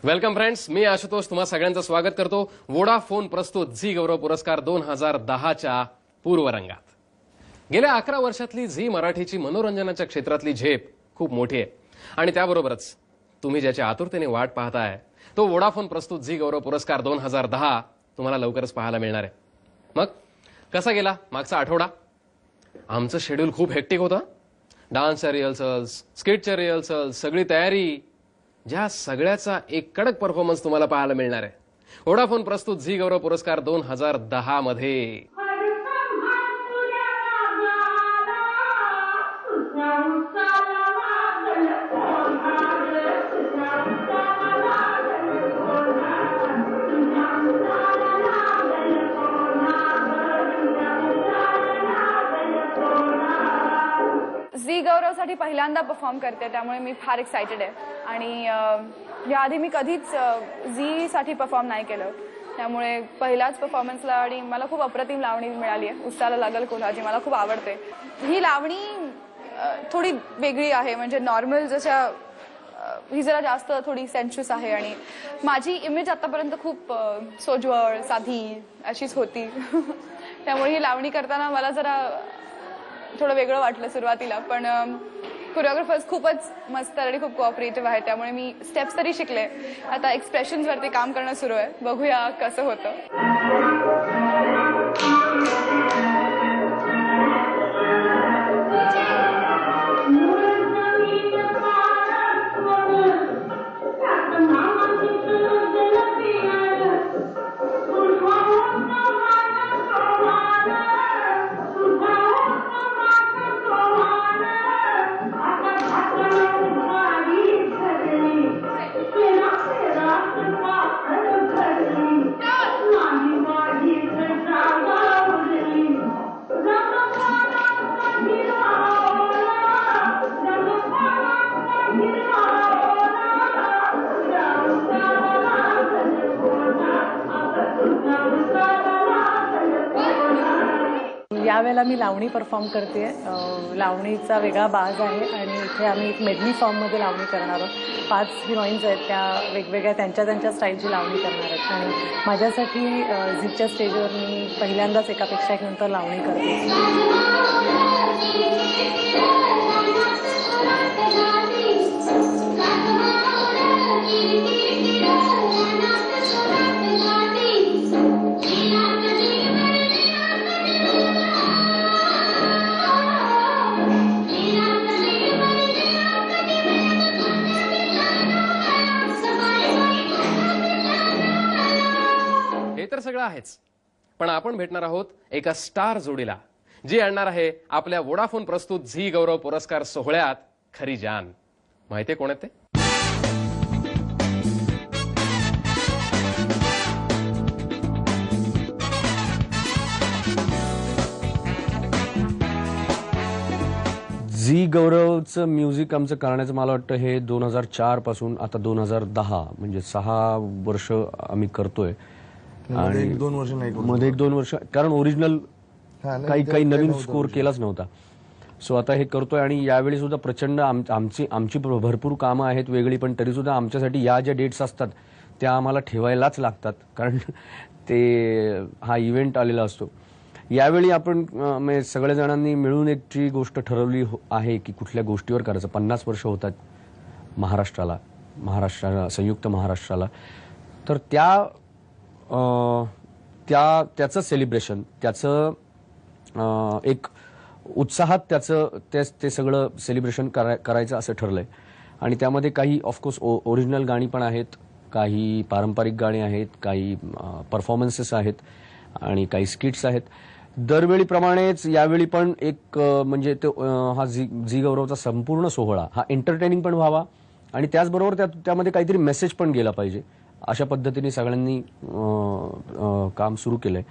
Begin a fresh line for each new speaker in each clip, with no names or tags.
Welcome friends, मी आशुतोष तुम्हा सगळ्यांचं स्वागत करतो वोडाफोन प्रस्तुत झी गौरव पुरस्कार 2010च्या पूर्वरंगात। गेल्या 11 वर्षातली झी मराठीची मनोरंजनाच्या क्षेत्रातली झेप खूप मोठी आहे आणि त्याबरोबरच तुम्ही ज्याच्या आतुरतेने वाट पाहताय तो वोडाफोन प्रस्तुत झी गौरव पुरस्कार 2010 तुम्हाला लवकरच पाहायला मिळणार आहे। मग कसा गेला मागचा आठवडा? आमचं शेड्यूल खूप हेक्टिक होतं। डान्सच्या रिहर्सल्स, स्किटच्या रिहर्सल्स, सगळी तयारी, ज्या सगळ्याचा एक कडक परफॉर्मन्स तुम्हाला पाहायला मिळणार आहे वोडाफोन प्रस्तुत झी गौरव पुरस्कार 2010 मध्ये।
झी गौरवसाठी पहिल्यांदा परफॉर्म करते, त्यामुळे मी फार एक्साइटेड आहे आणि याआधी मी कधीच झी साठी परफॉर्म नाही केलं, त्यामुळे पहिलाच परफॉर्मन्सला आणि मला खूप अप्रतिम लावणी मिळाली आहे। उस्ताला लागल कोल्हाजी मला खूप आवडते। ही लावणी थोडी वेगळी आहे, म्हणजे नॉर्मल जशा ही जरा जास्त थोडी सेन्शुअस आहे आणि माझी इमेज आतापर्यंत खूप सोज्वळ साधी अशीच होती त्यामुळे ही लावणी करताना मला जरा थोडं वेगळं वाटलं सुरुवातीला, पण कोरिओग्राफर्स खूपच मस्त आणि खूप कोऑपरेटिव्ह आहे, त्यामुळे मी स्टेप्स तरी शिकले। आता एक्सप्रेशन्स वरती काम करणं सुरू आहे, बघूया कसं होतं।
यावेळेला मी लावणी परफॉर्म करते। लावणीचा वेगळा बाज आहे आणि इथे आम्ही एक मेडली फॉर्ममध्ये लावणी करणार आहोत। 5 हिरोईन्स आहेत, त्या वेगवेगळ्या त्यांच्या स्टाईलची लावणी करणार आहेत आणि माझ्यासाठी झीच्या स्टेजवर मी पहिल्यांदाच एकापेक्षा एक नंतर लावणी करते।
तर सगळं आहेच, पण आपण भेटणार आहोत एका स्टार जोडीला, जी आणणार आहे आपल्या वोडाफोन प्रस्तुत झी गौरव पुरस्कार सोहळ्यात खरी जान। माहितीये कोण आहेत ते?
झी गौरवचं म्युझिक आमचं करण्याचं मला वाटतं हे 2004 पासून आता 2010 म्हणजे 6 वर्ष आम्ही करतोय।
मध्ये 1-2 वर्ष नाही,
मध्ये 1-2 वर्ष, कारण ओरिजिनल काही नवीन स्कोर केलाच नव्हता। सो आता हे करतोय आणि यावेळी सुद्धा प्रचंड आमची भरपूर कामं आहेत वेगळी, पण तरी सुद्धा आमच्यासाठी या ज्या डेट्स असतात त्या आम्हाला ठेवायलाच लागतात, कारण ते हा इव्हेंट आलेला असतो। यावेळी आपण सगळ्या जणांनी मिळून एक गोष्ट ठरवली आहे की कुठल्या गोष्टीवर करायचं। 50 वर्ष होतात महाराष्ट्राला, संयुक्त महाराष्ट्राला, तर त्याचं सेलिब्रेशन, त्याचं एक उत्साहात ते सगळं सेलिब्रेशन करायचं असं ठरलंय आणि त्यामध्ये काही ऑफकोर्स ओरिजिनल गाणी पण आहेत, काही पारंपरिक गाणी आहेत, काही परफॉर्मन्सेस आहेत आणि काही स्किट्स आहेत। दरवेळीप्रमाणेच यावेळी पण एक म्हणजे हा झी गौरवचा संपूर्ण सोहळा हा एंटरटेनिंग पण व्हावा आणि त्याचबरोबर त्यामध्ये काहीतरी मेसेज पण गेला पाहिजे, अशा पद्धतीने सगळ्यांनी काम सुरू केलंय।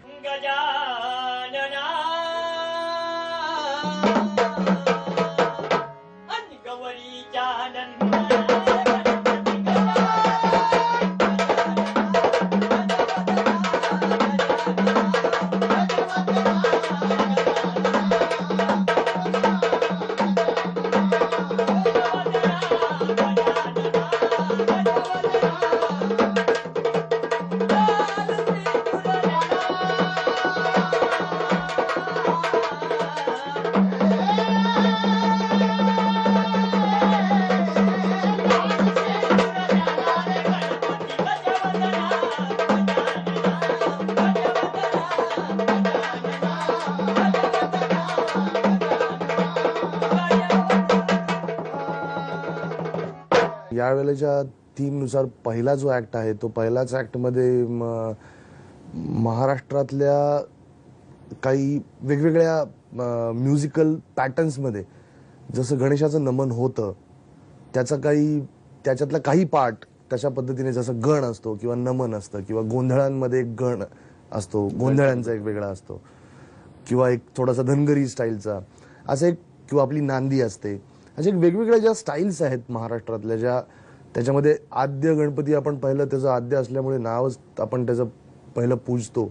यावेळेच्या थीमनुसार पहिला जो ऍक्ट आहे तो पहिलाच ऍक्टमध्ये महाराष्ट्रातल्या काही वेगवेगळ्या म्युझिकल पॅटर्न्समध्ये जसं गणेशाचं नमन होतं त्याच्यातला काही पार्ट तशा पद्धतीने जसं गण असतो किंवा नमन असतं किंवा गोंधळांमध्ये एक गण असतो, गोंधळांचा एक वेगळा असतो किंवा एक थोडासा धनगरी स्टाईलचा असं एक, किंवा आपली नांदी असते, अशा एक वेगवेगळ्या ज्या स्टाईल्स आहेत महाराष्ट्रातल्या, ज्या त्याच्यामध्ये आद्य गणपती आपण पहिलं त्याचं आद्य असल्यामुळे नावच आपण त्याचं पहिलं पूजतो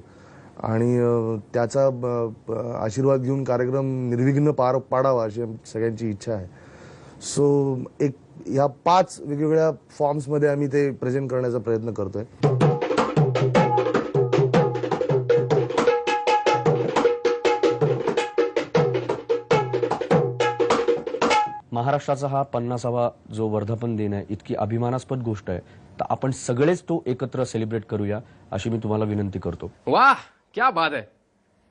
आणि त्याचा आशीर्वाद घेऊन कार्यक्रम निर्विघ्न पार पाडावा अशी सगळ्यांची इच्छा आहे. सो एक ह्या 5 वेगवेगळ्या फॉर्म्समध्ये आम्ही ते प्रेझेंट करण्याचा प्रयत्न करतोय.
महाराष्ट्राचा हा 50वा जो वर्धापन दिन आहे, इतकी अभिमानास्पद गोष्ट आहे, तर आपण सगळेच तो एकत्र सेलिब्रेट करूया अशी मी तुम्हाला विनंती करतो.
वाह, क्या बात आहे.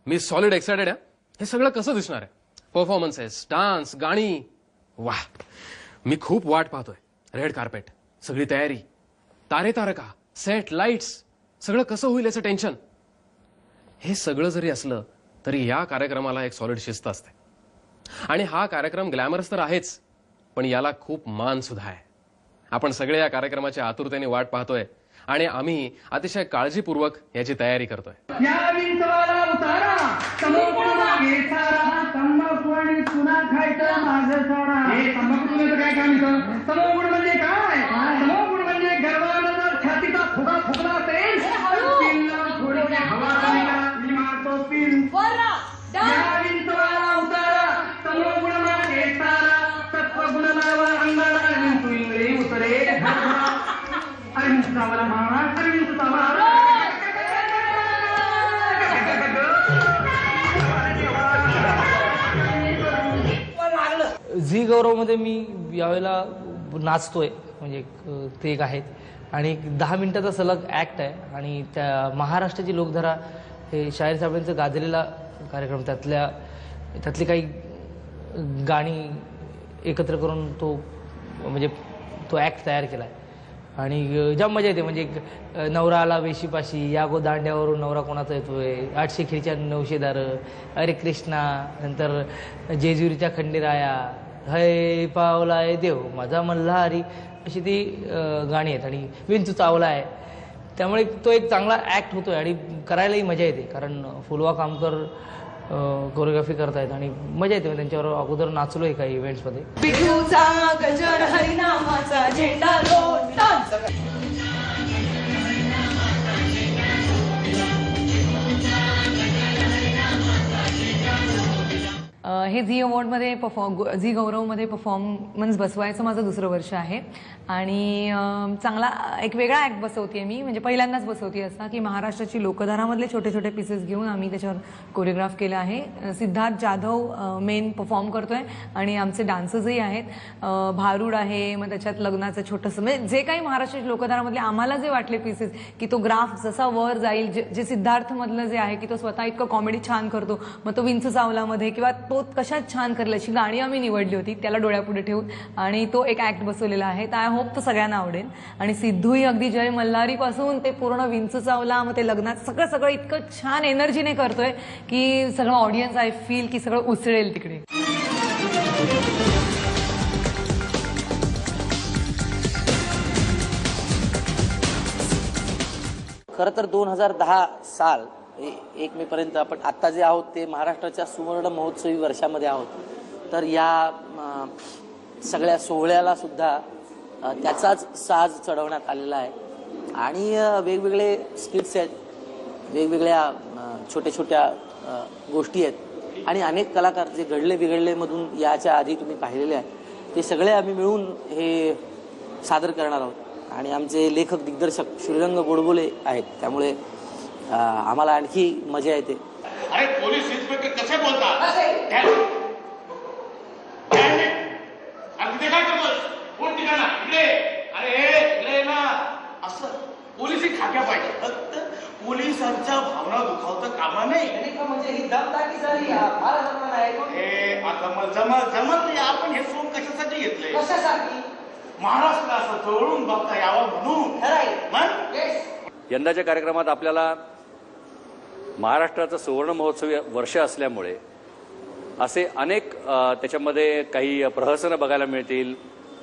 मी सॉलिड एक्साइटेड आहे. हे सगळं कसं दिसणार आहे? परफॉर्मन्सेस, डान्स, गाणी, वाह. मी खूप वाट पाहतोय. रेड कार्पेट, सगळी तयारी, तारे तारका, सेट, लाईट्स, सगळं कसं होईल याचं टेन्शन. हे सगळं जरी असलं तरी या कार्यक्रमाला एक सॉलिड शिस्त असते. आणि हा कार्यक्रम ग्लॅमरस तर आहेच, पण याला खूप मान सुद्धा आहे. आपण सगळे या कार्यक्रमाच्या आतुरतेने वाट पाहतोय आणि आम्ही अतिशय काळजीपूर्वक याची तयारी करतोय.
झी गौरवमध्ये मी यावेळेला नाचतोय, म्हणजे ते एक आहेत आणि 10 मिनिटाचा सलग ॲक्ट आहे आणि त्या महाराष्ट्राची लोकधारा हे शाहीर साहेबांचं गाजलेला कार्यक्रम, त्यातली काही गाणी एकत्र करून म्हणजे तो ॲक्ट तयार केला आहे आणि जाम मजा येते. म्हणजे नवरा आला वेशीपाशी, या गो दांड्यावरून नवरा कोणाचा येतोय, 800 खिडच्या 900 दारं, अरे कृष्णा, नंतर जेजुरीच्या खंडेराया, हय पावलाय देव माझा मल्हारी, अशी ती गाणी आहेत आणि विंचू चावला आहे. त्यामुळे तो एक चांगला ॲक्ट होतोय आणि करायलाही मजा येते, कारण फुलवा कामकर कोरिओग्राफी करतायत आणि मजा येते. त्यांच्यावर अगोदर नाचलोय काही इव्हेंट्समध्ये.
हे झी अवॉर्डमध्ये झी गौरवमध्ये परफॉर्मन्स बसवायचं माझं 2रं वर्ष आहे आणि चांगला एक वेगळा ॲक्ट बसवते मी, म्हणजे पहिल्यांदाच बसवते असा की महाराष्ट्राची लोकधारामधले छोटे छोटे पीसेस घेऊन आम्ही त्याच्यावर कोरिओग्राफ केलं आहे. सिद्धार्थ जाधव मेन परफॉर्म करतोय आणि आमचे डान्सर्सही आहेत. भारूड आहे, मग त्याच्यात लग्नाचं छोटंसं, म्हणजे जे काही महाराष्ट्राची लोकधारामधले आम्हाला जे वाटले पीसेस की तो ग्राफ जसा वर जाईल, जे सिद्धार्थमधलं जे आहे की तो स्वतः इतकं कॉमेडी छान करतो, मग तो विंचू चावलामध्ये किंवा तो कशात छान करेल अशी गाणी आम्ही निवडली होती, त्याला डोळ्यापुढे ठेवून आणि तो एक ॲक्ट बसवलेला आहे. आय होप तो सगळ्यांना आवडेल. आणि सिद्धूही अगदी जय मल्हारी पासून ते पूर्ण विंचू चावला, मग ते लग्नात सगळं इतकं छान एनर्जीने करतोय की सगळं ऑडियन्स आय फील की सगळं उसळेल तिकडे.
खरं तर 2010 साल 1 मे पर्यंत आपण आत्ता जे आहोत ते महाराष्ट्राच्या सुवर्ण महोत्सवी वर्षामध्ये आहोत. तर या सगळ्या सोहळ्याला सुद्धा त्याचाच साज चढवण्यात आलेला आहे आणि वेगवेगळे स्किट्स आहेत, वेगवेगळ्या छोट्या छोट्या गोष्टी आहेत आणि अनेक कलाकार जे घडले बिघडले मधून याच्या आधी तुम्ही पाहिलेले आहेत ते सगळे आम्ही मिळून हे सादर करणार आहोत. आणि आमचे लेखक दिग्दर्शक श्रीरंग गोडबोले आहेत, त्यामुळे आम्हाला आणखी मजा येते.
अरे पोलीस इन्स्पेक्टर कसे बोलतात? काय करतोस? कोण ठिकाणा इकडे? अरे इकडे ना, असं पोलिसी खाक्या पाहिजे. फक्त पोलिसांच्या भावना दुखावता कामा नाही.
म्हणजे ही दमदाटी झाली.
आता जमत नाही. आपण हे फोन कशासाठी घेतलंय?
कशासाठी?
महाराष्ट्राला असं जवळून बघता यावं म्हणून.
यंदाच्या कार्यक्रमात आपल्याला महाराष्ट्राचं सुवर्ण महोत्सवी वर्ष असल्यामुळे असे अनेक त्याच्यामध्ये काही प्रहसनं बघायला मिळतील,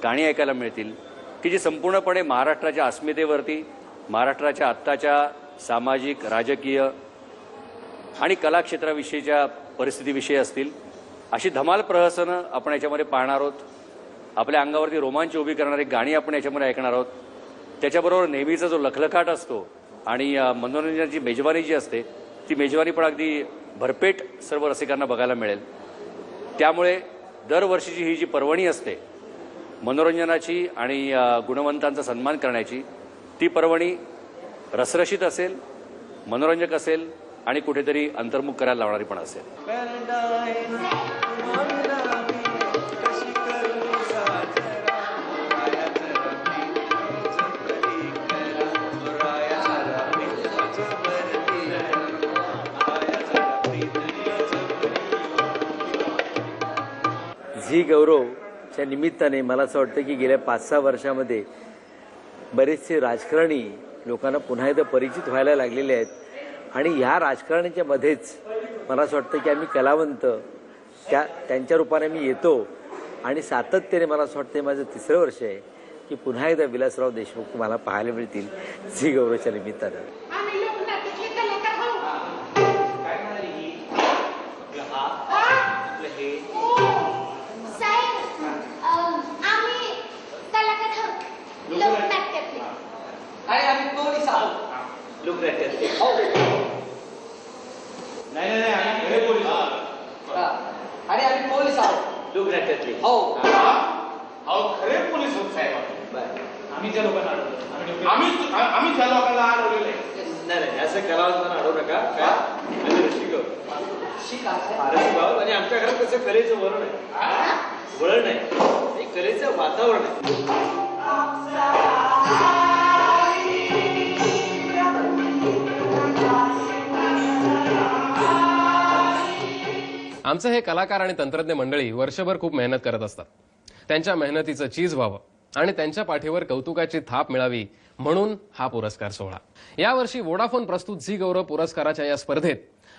गाणी ऐकायला मिळतील की जी संपूर्णपणे महाराष्ट्राच्या अस्मितेवरती, महाराष्ट्राच्या आत्ताच्या सामाजिक, राजकीय आणि कलाक्षेत्राविषयीच्या परिस्थितीविषयी असतील. अशी धमाल प्रहसनं आपण याच्यामध्ये पाहणार आहोत. आपल्या अंगावरती रोमांच उभी करणारी गाणी आपण याच्यामध्ये ऐकणार आहोत. त्याच्याबरोबर नेहमीचा जो लखलखाट असतो आणि मनोरंजनाची मेजवानी जी असते ती मेजवानी पण अगदी भरपेट सर्व रसिकांना बघायला मिळेल. त्यामुळे दरवर्षीची ही जी पर्वणी असते मनोरंजनाची आणि गुणवंतांचा सन्मान करण्याची, ती पर्वणी रसरशीत असेल, मनोरंजक असेल आणि कुठेतरी अंतर्मुख करायला लावणारी पण असेल.
झी गौरवच्या निमित्ताने मला असं वाटतं की गेल्या 5-6 वर्षामध्ये बरेचसे राजकारणी लोकांना पुन्हा एकदा परिचित व्हायला लागलेले आहेत आणि ह्या राजकारण्याच्या मध्येच मला असं वाटतं की आम्ही कलावंत त्यांच्या रूपाने मी येतो आणि सातत्याने मला असं वाटतं माझं 3रं वर्ष आहे की पुन्हा एकदा विलासराव देशमुख मला पाहायला मिळतील झी गौरवच्या निमित्तानं.
आणि आम्ही पोलीस आहोत लोकनाट्यातले. खरे पोलीस होत साहेब. आम्ही त्या लोकांना अडवलं. आम्ही त्या लोकांना अडवलेलं आहे.
नाही असं कलावंतांना अडवू नका. आणि आमच्या घरात कसं कलेचं वळण आहे, वळण आहे, कलेचं वातावरण आहे.
आमचे हे कलाकार आणि तंत्रज्ञ मंडळी वर्षभर खूप मेहनत करत असतात. त्यांच्या मेहनतीचं चीज व्हावं आणि त्यांच्या पाठीवर कौतुकाची थाप मिळावी म्हणून हा पुरस्कार सोहळा. यावर्षी वोडाफोन प्रस्तुत झी गौरव पुरस्काराच्या या स्पर्धेत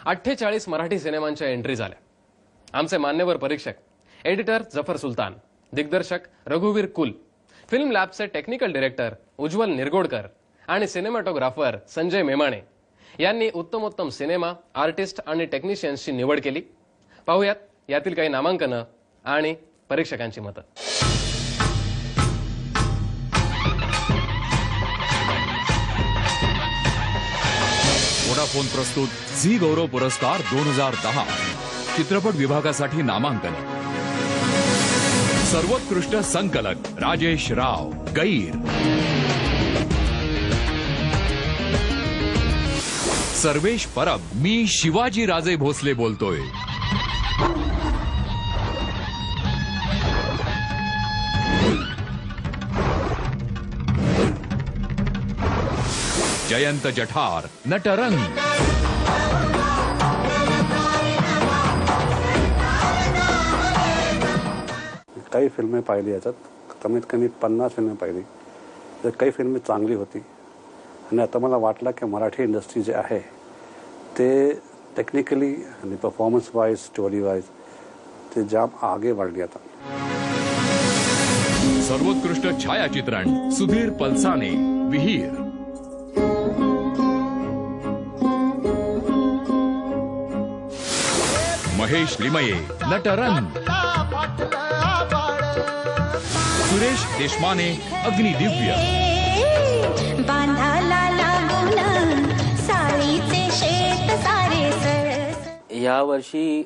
48 मराठी सिनेमांच्या एंट्री झाल्या. आमचे मान्यवर परीक्षक, एडिटर जफर सुलतान, दिग्दर्शक रघुवीर कुल, फिल्म लॅबचे टेक्निकल डायरेक्टर उज्ज्वल निरगोडकर आणि सिनेमॅटोग्राफर संजय मेमाणे यांनी उत्तमोत्तम सिनेमा, आर्टिस्ट आणि टेक्निशियन्सची निवड केली. पाहूयात यातील काही नामांकनं आणि परीक्षकांची मतं.
वोडाफोन प्रस्तुत झी गौरव पुरस्कार 2010 चित्रपट विभागासाठी नामांकन. सर्वोत्कृष्ट संकलक राजेश राव गैर, सर्वेश परब मी शिवाजी राजे भोसले बोलतोय. जयंत जठार नटरंग,
काही फिल्में पाहिली याच्यात, कमीत कमी 50 फिल्में पाहिली. तर काही फिल्में चांगली होती आणि आता मला वाटलं की मराठी इंडस्ट्री जे आहे ते टेक्निकली आणि परफॉर्मन्स वाईज, स्टोरी वाईज ते जाम आगे वाढली आता.
सर्वोत्कृष्ट छायाचित्रण सुधीर पलसाने विहीर, महेश लिमये नटरंग, सुरेश देशमाने अग्निदिव्य,
या वर्षी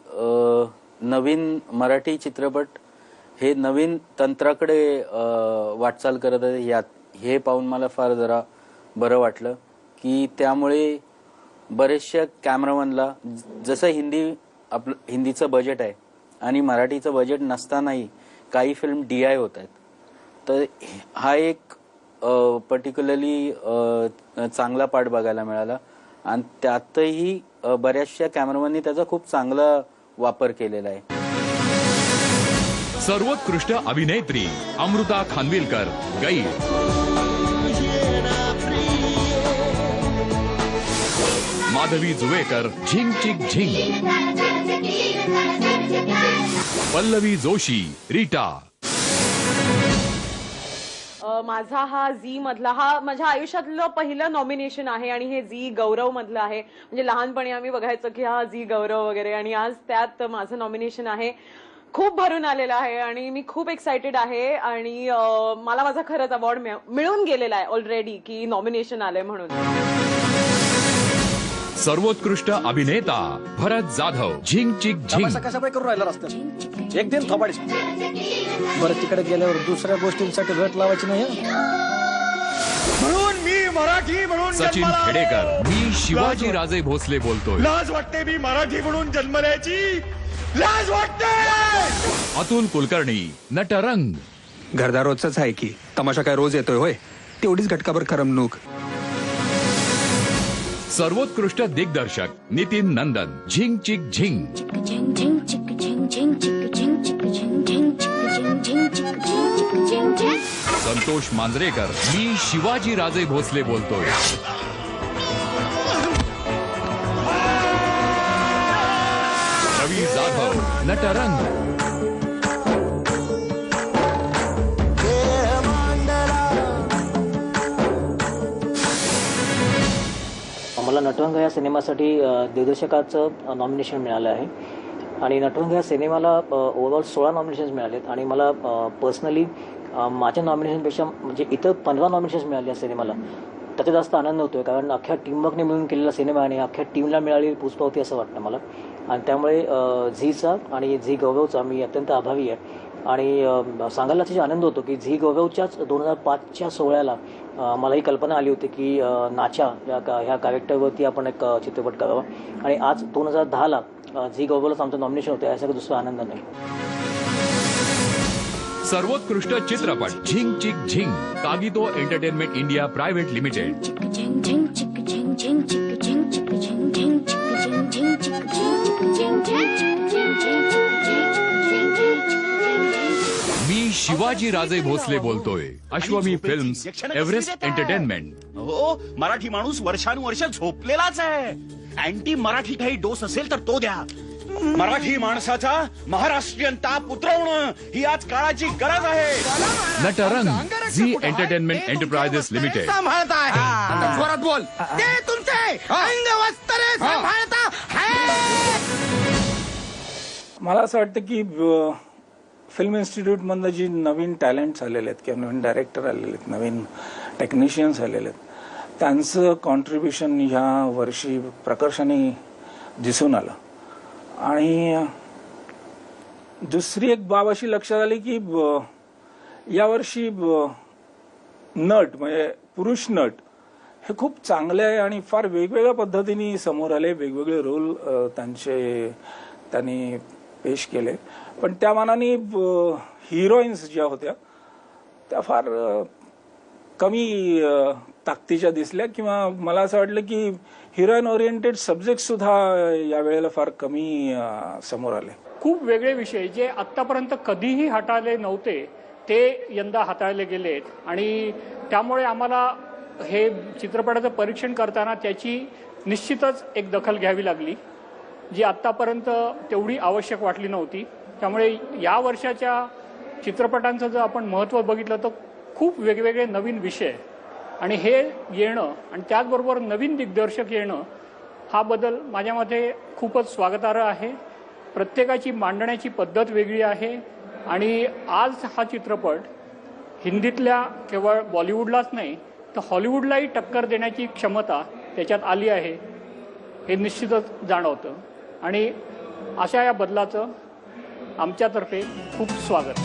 नवीन मराठी चित्रपट हे नवीन तंत्राकडे वाटचाल करत आहे. हे पाहून मला फार जरा बरं वाटलं की त्यामुळे बरेचशा कॅमेरामनला, जसं हिंदीचं बजेट आहे आणि मराठीचं बजेट नसतानाही काही फिल्म DI होत आहेत, तर हा एक पर्टिक्युलरली चांगला पार्ट बघायला मिळाला आणि त्यातही बऱ्याचशा कॅमेरामननी त्याचा खूप चांगला वापर केलेला आहे.
सर्वोत्कृष्ट अभिनेत्री अमृता खानविलकर गैर, माधवी जुवेकर झिंग चिक झिंग, पल्लवी जोशी रीटा.
माझा हा झी मधला हा माझ्या आयुष्यातलं पहिलं नॉमिनेशन आहे आणि हे झी गौरव मधलं आहे. म्हणजे लहानपणी आम्ही बघायचो की हा झी गौरव वगैरे, आणि आज त्यात माझं नॉमिनेशन आहे. खूप भरून आलेलं आहे आणि मी खूप एक्सायटेड आहे. आणि मला माझा खरंच अवॉर्ड मिळून गेलेला आहे ऑलरेडी की नॉमिनेशन आलंय म्हणून.
सर्वोत्कृष्ट अभिनेता भरत जाधव झिंग चिक झिंग.
कशामुळे करून राहिला रस्त्यात एक दिन थोबाडीस. बरं तिकडे गेल्यावर दुसऱ्या गोष्टींसाठी रट लावायची नाही.
म्हणून मी मराठी म्हणून
सचिन खेडेकर मी शिवाजी राजे भोसले बोलतोय.
लाज वाटते मी मराठी म्हणून जन्मल्याची, लाज वाटते.
अतुल कुलकर्णी नटरंग.
घरदार रोजच आहे की तमाशा काय रोज येतोय होय, तेवढीच घटकाभर करमणूक.
सर्वोत्कृष्ट दिग्दर्शक नितीन नंदन झिंग चिक झिंग. संतोष मांजरेकर मी शिवाजी राजे भोसले बोलतोय. रवी जाधव नटरंग.
मला नटरंग या सिनेमासाठी दिग्दर्शकाचं नॉमिनेशन मिळालं आहे आणि नटरंग या सिनेमाला ओव्हरऑल 16 नॉमिनेशन्स मिळालेत आणि मला पर्सनली माझ्या नॉमिनेशनपेक्षा म्हणजे इतर 15 नॉमिनेशन्स मिळाले या सिनेमाला. त्याचा जास्त आनंद होतोय कारण अख्ख्या टीमवर्कने मिळून केलेला सिनेमा आणि अख्ख्या टीमला मिळालेली पुष्पावती असं वाटतं मला. आणि त्यामुळे झीचा आणि झी गौरवचा मी अत्यंत आभारी आहे. आणि सांगायला अतिशय आनंद होतो की झी गौरवच्याच 2005च्या सोहळ्याला मला ही कल्पना आली होती की नाचा ह्या कॅरेक्टरवरती आपण एक चित्रपट करावा आणि आज 2010ला झी गौरवलाच आमचं नॉमिनेशन होतं. यासाठी दुसरा आनंद नाही.
सर्वोत्कृष्ट चित्रपट झिंग चिक झिंग कागितो एंटरटेनमेंट इंडिया प्रायव्हेट लिमिटेड. मी शिवाजी राजे भोसले बोलतोय. अश्वमी फिल्म्स एव्हरेस्ट एंटरटेनमेंट.
हो, मराठी माणूस वर्षानुवर्ष झोपलेलाच आहे. अँटी मराठी काही डोस असेल तर तो द्या. मराठी माणसाचा महाराष्ट्रीयन ताप उतरवणं ही आज काळाची गरज आहे.
Natrang Zee Entertainment Enterprises Limited.
सांभाळता आहे जोरात बोल. ते तुमचे अंगवस्त्र सांभाळता आहे.
मला असं वाटतं की फिल्म इन्स्टिट्यूटमधनं जी नवीन टॅलेंट्स आलेले आहेत किंवा नवीन डायरेक्टर आलेले आहेत, नवीन टेक्निशियन्स आलेले आहेत, त्यांचं कॉन्ट्रीब्युशन ह्या वर्षी प्रकर्षाने दिसून आलं. आणि दुसरी एक बाब अशी लक्षात आली की यावर्षी नट म्हणजे पुरुष नट हे खूप चांगले आहे आणि फार वेगवेगळ्या पद्धतीने समोर आले. वेगवेगळे रोल त्यांनी पेश केले. पण त्या मानाने हिरोईन्स ज्या होत्या त्या फार कमी ताकदीच्या दिसल्या किंवा मला असं वाटलं की हिरोईन ओरिएंटेड सब्जेक्ट सुद्धा यावेळेला फार कमी समोर आले.
खूप वेगळे विषय जे आतापर्यंत कधीही हाताळले नव्हते ते यंदा हाताळले गेलेत आणि त्यामुळे आम्हाला हे चित्रपटाचं परीक्षण करताना त्याची निश्चितच एक दखल घ्यावी लागली जी आतापर्यंत तेवढी आवश्यक वाटली नव्हती. त्यामुळे या वर्षाच्या चित्रपटांचं जर आपण महत्त्व बघितलं तर खूप वेगवेगळे नवीन विषय आणि हे येणं आणि त्याचबरोबर नवीन दिग्दर्शक येणं हा बदल माझ्या मते खूपच स्वागतार्ह आहे. प्रत्येकाची मांडण्याची पद्धत वेगळी आहे आणि आज हा चित्रपट हिंदीतल्या केवळ बॉलिवूडलाच नाही तर हॉलिवूडलाही टक्कर देण्याची क्षमता त्याच्यात आली आहे हे निश्चितच जाणवतं आणि अशा या बदलाचं आमच्यातर्फे खूप स्वागत.